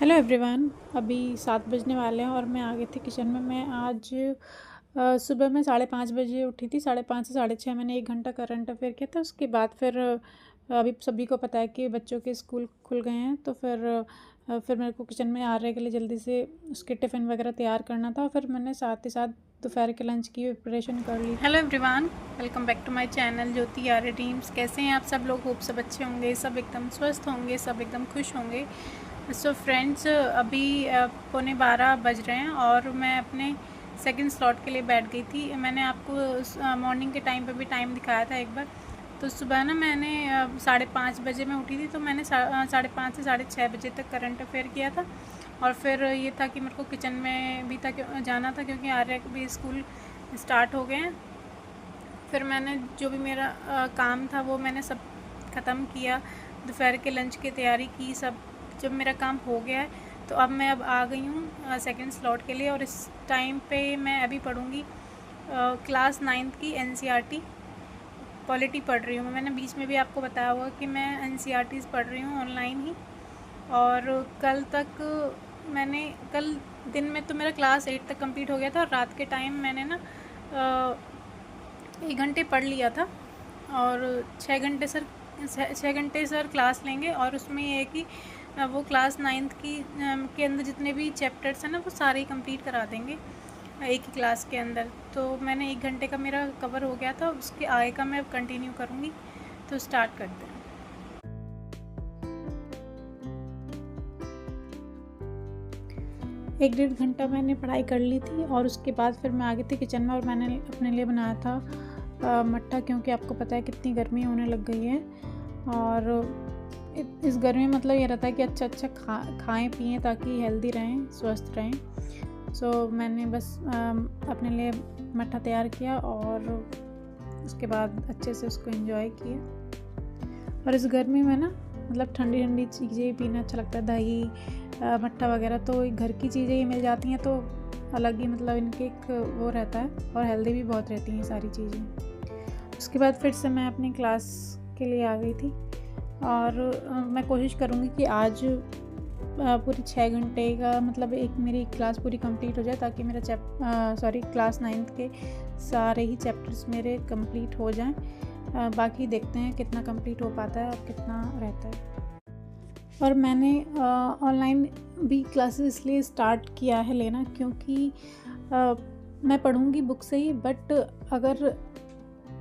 Hello everyone. अभी 7 बजने वाले हैं और मैं आ गई थी किचन में। मैं आज सुबह में 5:30 बजे उठी थी। 5:30 से 6:30 मैंने 1 घंटा करंट अफेयर किया था। उसके बाद फिर अभी सभी को पता है कि बच्चों के स्कूल खुल गए हैं, तो फिर मेरे को किचन में आ रहे के लिए जल्दी से उसके टिफ़िन वगैरह तैयार करना था। और फिर मैंने साथ ही साथ दोपहर के लंच की प्रिपरेशन कर ली। Hello everyone, welcome back to my channel Jyoti Arya dreams. कैसे हैं आप सब लोग? होप सब अच्छे होंगे, सब एकदम स्वस्थ होंगे, सब एकदम खुश होंगे। सो फ्रेंड्स, अभी 11:15 बज रहे हैं और मैं अपने सेकंड स्लॉट के लिए बैठ गई थी। मैंने आपको मॉर्निंग के टाइम पे भी टाइम दिखाया था एक बार। तो सुबह ना मैंने 5:30 बजे मैं उठी थी, तो मैंने 5:30 से 6:30 बजे तक करंट अफेयर किया था। और फिर ये था कि मेरे को किचन में भी था जाना था, क्योंकि आर्या के भी स्कूल स्टार्ट हो गए हैं। फिर मैंने जो भी मेरा काम था वो मैंने सब ख़त्म किया। दोपहर के लंच की तैयारी की, सब जब मेरा काम हो गया है तो अब मैं आ गई हूँ सेकंड स्लॉट के लिए। और इस टाइम पे मैं अभी पढ़ूँगी क्लास 9th की NCERT पॉलिटी पढ़ रही हूँ। मैंने बीच में भी आपको बताया हुआ कि मैं NCERTs पढ़ रही हूँ ऑनलाइन ही। और कल दिन में तो मेरा क्लास 8 तक कंप्लीट हो गया था, और रात के टाइम मैंने ना 1 घंटे पढ़ लिया था। और 6 घंटे सर क्लास लेंगे, और उसमें ये है कि वो क्लास 9th के अंदर जितने भी चैप्टर्स हैं ना वो सारे ही कंप्लीट करा देंगे एक ही क्लास के अंदर। तो मैंने 1 घंटे का मेरा कवर हो गया था, उसके आगे का मैं कंटिन्यू करूँगी। तो स्टार्ट करते हैं। 1 डेढ़ घंटा मैंने पढ़ाई कर ली थी, और उसके बाद फिर मैं आ गई थी किचन में और मैंने अपने लिए बनाया था मट्ठा, क्योंकि आपको पता है कितनी गर्मी होने लग गई है। और इस गर्मी में मतलब ये रहता है कि अच्छा खाएं पिएँ ताकि हेल्दी रहें, स्वस्थ रहें। सो मैंने बस अपने लिए मट्ठा तैयार किया और उसके बाद अच्छे से उसको एंजॉय किया। और इस गर्मी में ना मतलब ठंडी ठंडी चीज़ें पीना अच्छा लगता है। दही मट्ठा वगैरह तो घर की चीज़ें ही मिल जाती हैं, तो अलग ही मतलब इनके एक वो रहता है, और हेल्दी भी बहुत रहती हैं सारी चीज़ें। उसके बाद फिर से मैं अपनी क्लास के लिए आ गई थी। और मैं कोशिश करूँगी कि आज पूरी 6 घंटे का मतलब एक मेरी क्लास पूरी कंप्लीट हो जाए, ताकि मेरा क्लास 9th के सारे ही चैप्टर्स मेरे कंप्लीट हो जाएं। बाकी देखते हैं कितना कंप्लीट हो पाता है और कितना रहता है। और मैंने ऑनलाइन भी क्लासेस इसलिए स्टार्ट किया है लेना, क्योंकि मैं पढ़ूँगी बुक से ही, बट अगर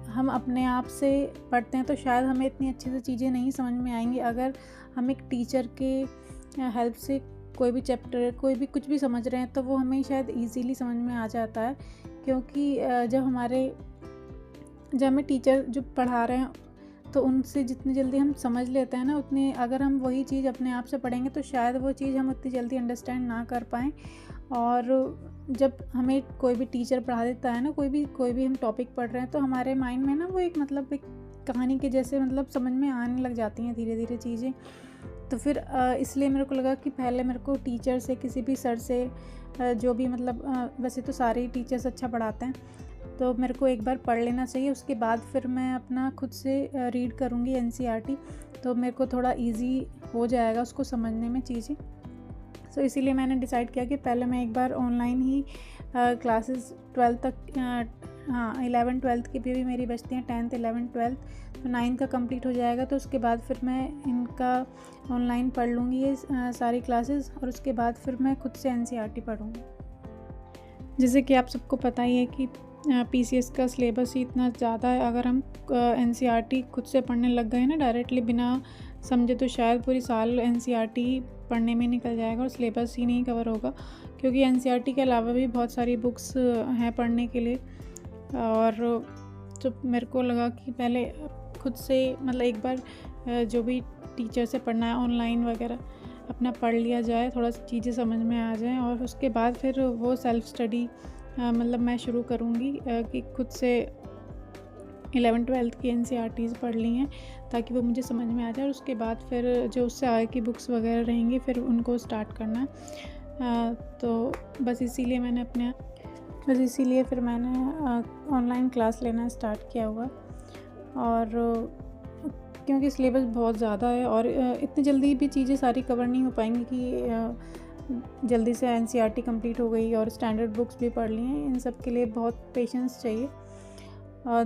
हम अपने आप से पढ़ते हैं तो शायद हमें इतनी अच्छे से चीज़ें नहीं समझ में आएंगी। अगर हम एक टीचर के हेल्प से कोई भी चैप्टर कोई भी कुछ भी समझ रहे हैं तो वो हमें शायद इजीली समझ में आ जाता है, क्योंकि जब हमें टीचर जो पढ़ा रहे हैं तो उनसे जितनी जल्दी हम समझ लेते हैं ना, उतनी अगर हम वही चीज़ अपने आप से पढ़ेंगे तो शायद वो चीज़ हम उतनी जल्दी अंडरस्टैंड ना कर पाएँ। और जब हमें कोई भी टीचर पढ़ा देता है ना, कोई भी हम टॉपिक पढ़ रहे हैं, तो हमारे माइंड में ना वो एक कहानी के जैसे मतलब समझ में आने लग जाती हैं धीरे धीरे चीज़ें। तो फिर इसलिए मेरे को लगा कि पहले मेरे को टीचर से, किसी भी सर से जो भी मतलब वैसे तो सारे ही टीचर्स अच्छा पढ़ाते हैं, तो मेरे को एक बार पढ़ लेना चाहिए। उसके बाद फिर मैं अपना खुद से रीड करूँगी NCERT, तो मेरे को थोड़ा इजी हो जाएगा उसको समझने में चीज़ें। सो इसीलिए मैंने डिसाइड किया कि पहले मैं एक बार ऑनलाइन ही क्लासेस 12 तक 11 12 की भी मेरी बचती हैं, 10th 11 12, तो 9 का कंप्लीट हो जाएगा। तो उसके बाद फिर मैं इनका ऑनलाइन पढ़ लूँगी ये सारी क्लासेस, और उसके बाद फिर मैं खुद से NCERT पढ़ूँगी। जैसे कि आप सबको पता ही है कि PCS का सिलेबस ही इतना ज़्यादा है। अगर हम NCERT खुद से पढ़ने लग गए ना डायरेक्टली बिना समझे, तो शायद पूरी साल NCERT पढ़ने में निकल जाएगा और सिलेबस ही नहीं कवर होगा, क्योंकि NCERT के अलावा भी बहुत सारी बुक्स हैं पढ़ने के लिए। और तो मेरे को लगा कि पहले खुद से मतलब एक बार जो भी टीचर से पढ़ना है ऑनलाइन वगैरह अपना पढ़ लिया जाए, थोड़ा सी चीज़ें समझ में आ जाएं, और उसके बाद फिर वो सेल्फ़ स्टडी मतलब मैं शुरू करूँगी कि खुद से 11 12 की NCERTs पढ़ ली हैं, ताकि वो मुझे समझ में आ जाए। और उसके बाद फिर जो उससे आगे की बुक्स वगैरह रहेंगी फिर उनको स्टार्ट करना है। तो बस इसीलिए फिर मैंने ऑनलाइन क्लास लेना स्टार्ट किया हुआ। और क्योंकि सिलेबस बहुत ज़्यादा है और इतनी जल्दी भी चीज़ें सारी कवर नहीं हो पाएंगी कि जल्दी से एनसीईआरटी कंप्लीट हो गई और स्टैंडर्ड बुक्स भी पढ़ ली हैं। इन सब के लिए बहुत पेशेंस चाहिए।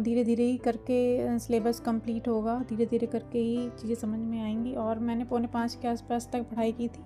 धीरे धीरे ही करके सिलेबस कंप्लीट होगा, धीरे धीरे करके ही चीज़ें समझ में आएंगी। और मैंने 4:45 के आसपास तक पढ़ाई की थी।